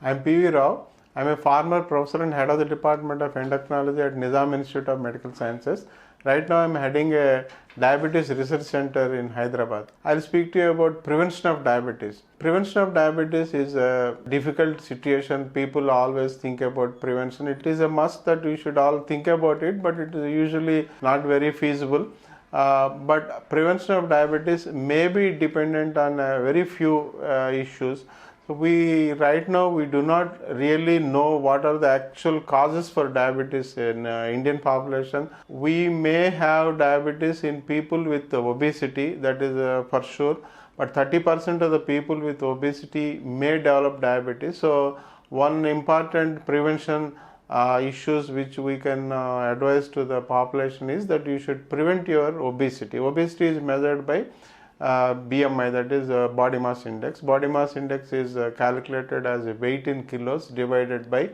I'm P V Rao. I'm a former professor and head of the Department of Endocrinology at Nizam Institute of Medical Sciences. Right now I'm heading a diabetes research center in Hyderabad. I'll speak to you about prevention of diabetes. Prevention of diabetes is a difficult situation. People always think about prevention. It is a must that we should all think about it, but it is usually not very feasible. But prevention of diabetes may be dependent on very few issues. So right now we do not really know what are the actual causes for diabetes in Indian population. We may have diabetes in people with obesity, that is for sure, but 30% of the people with obesity may develop diabetes. So one important prevention issues which we can advise to the population is that you should prevent your obesity. Obesity is measured by BMI, that is body mass index. Body mass index is calculated as weight in kilos divided by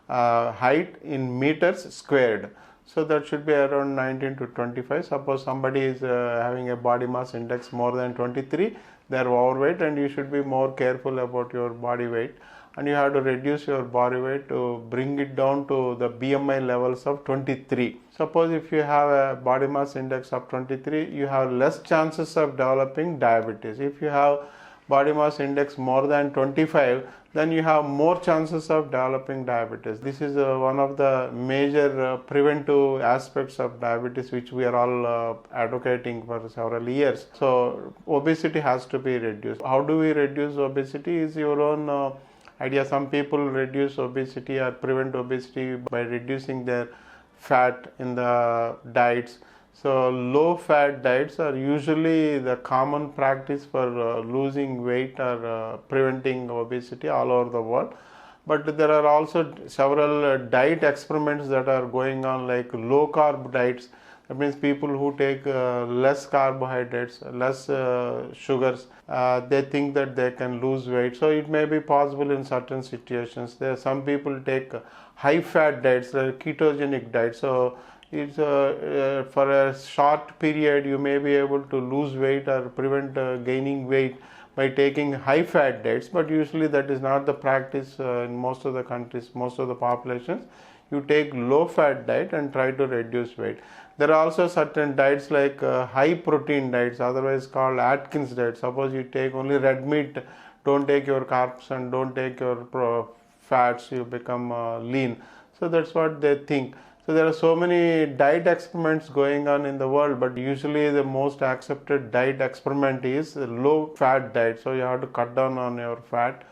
height in meters squared. So that should be around 19 to 25. Suppose somebody is having a body mass index more than 23, they are overweight, and you should be more careful about your body weight. And you have to reduce your body weight to bring it down to the BMI levels of 23. Suppose if you have a body mass index of 23, you have less chances of developing diabetes. If you have body mass index more than 25, then you have more chances of developing diabetes. This is one of the major preventive aspects of diabetes which we are all advocating for several years. So obesity has to be reduced. How do we reduce obesity is your own idea. Some people reduce obesity or prevent obesity by reducing their fat in the diets. So low fat diets are usually the common practice for losing weight or preventing obesity all over the world. But there are also several diet experiments that are going on, like low carb diets. That means people who take less carbohydrates, less sugars, they think that they can lose weight. So it may be possible in certain situations. There are some people take high fat diets, like ketogenic diets. So it's for a short period you may be able to lose weight or prevent gaining weight by taking high fat diets, but usually that is not the practice in most of the countries, most of the populations. You take low fat diet and try to reduce weight. There are also certain diets like high protein diets, otherwise called Atkins diet. Suppose you take only red meat, don't take your carbs and don't take your fats, you become lean. So that's what they think. So there are so many diet experiments going on in the world, but usually the most accepted diet experiment is low fat diet. So you have to cut down on your fat,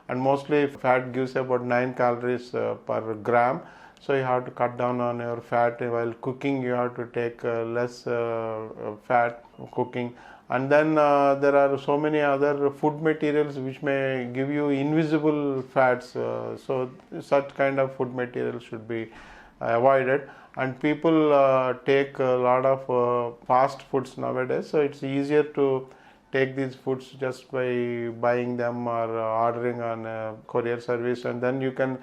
and mostly fat gives about 9 calories per gram. So you have to cut down on your fat. While cooking you have to take less fat cooking. And then there are so many other food materials which may give you invisible fats. So such kind of food materials should be avoided. And people take a lot of fast foods nowadays. So it's easier to take these foods just by buying them or ordering on a courier service, and then you can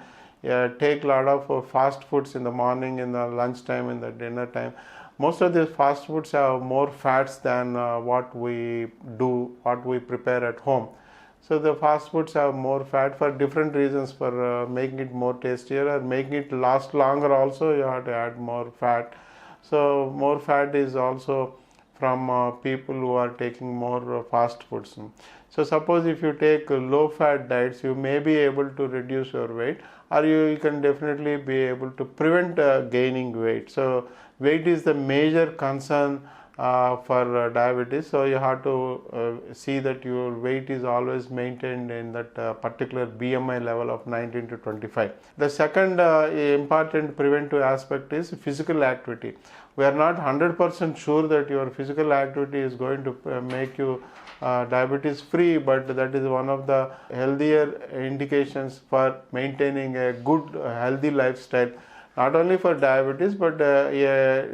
take a lot of fast foods in the morning, in the lunch time, in the dinner time. Most of these fast foods have more fats than what we prepare at home. So the fast foods have more fat for different reasons, for making it more tastier or making it last longer. Also you have to add more fat. So more fat is also from people who are taking more fast foods. So suppose if you take low fat diets, you may be able to reduce your weight, or you can definitely be able to prevent gaining weight. So weight is the major concern for diabetes. So you have to see that your weight is always maintained in that particular BMI level of 19 to 25. The second important preventive aspect is physical activity. We are not 100% sure that your physical activity is going to make you diabetes free, but that is one of the healthier indications for maintaining a good healthy lifestyle. Not only for diabetes, but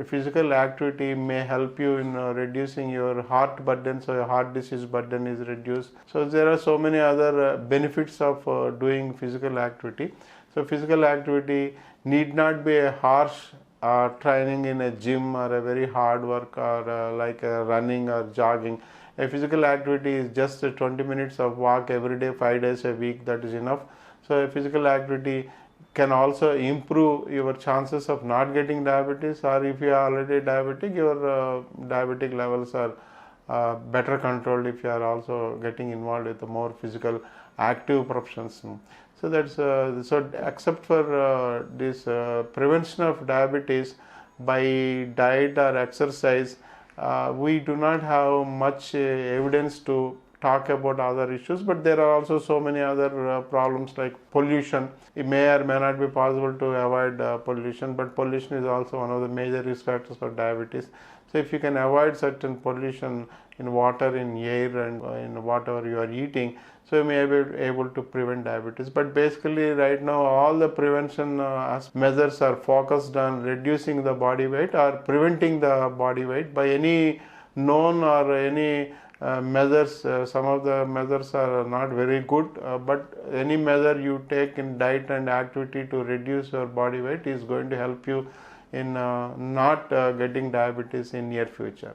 physical activity may help you in reducing your heart burden, so your heart disease burden is reduced. So there are so many other benefits of doing physical activity. So physical activity need not be a harsh training in a gym or a very hard work or like running or jogging. A physical activity is just 20 minutes of walk every day, 5 days a week, that is enough. So physical activity can also improve your chances of not getting diabetes, or if you are already diabetic, your diabetic levels are better controlled if you are also getting involved with the more physical active professions. So that's so except for this prevention of diabetes by diet or exercise, we do not have much evidence to talk about other issues, but there are also so many other problems like pollution. It may or may not be possible to avoid pollution, but pollution is also one of the major risk factors for diabetes. So if you can avoid certain pollution in water, in air, and in whatever you are eating, so you may be able to prevent diabetes. But basically right now all the prevention measures are focused on reducing the body weight or preventing the body weight by any known or any measures. Some of the measures are not very good, but any measure you take in diet and activity to reduce your body weight is going to help you in not getting diabetes in near future.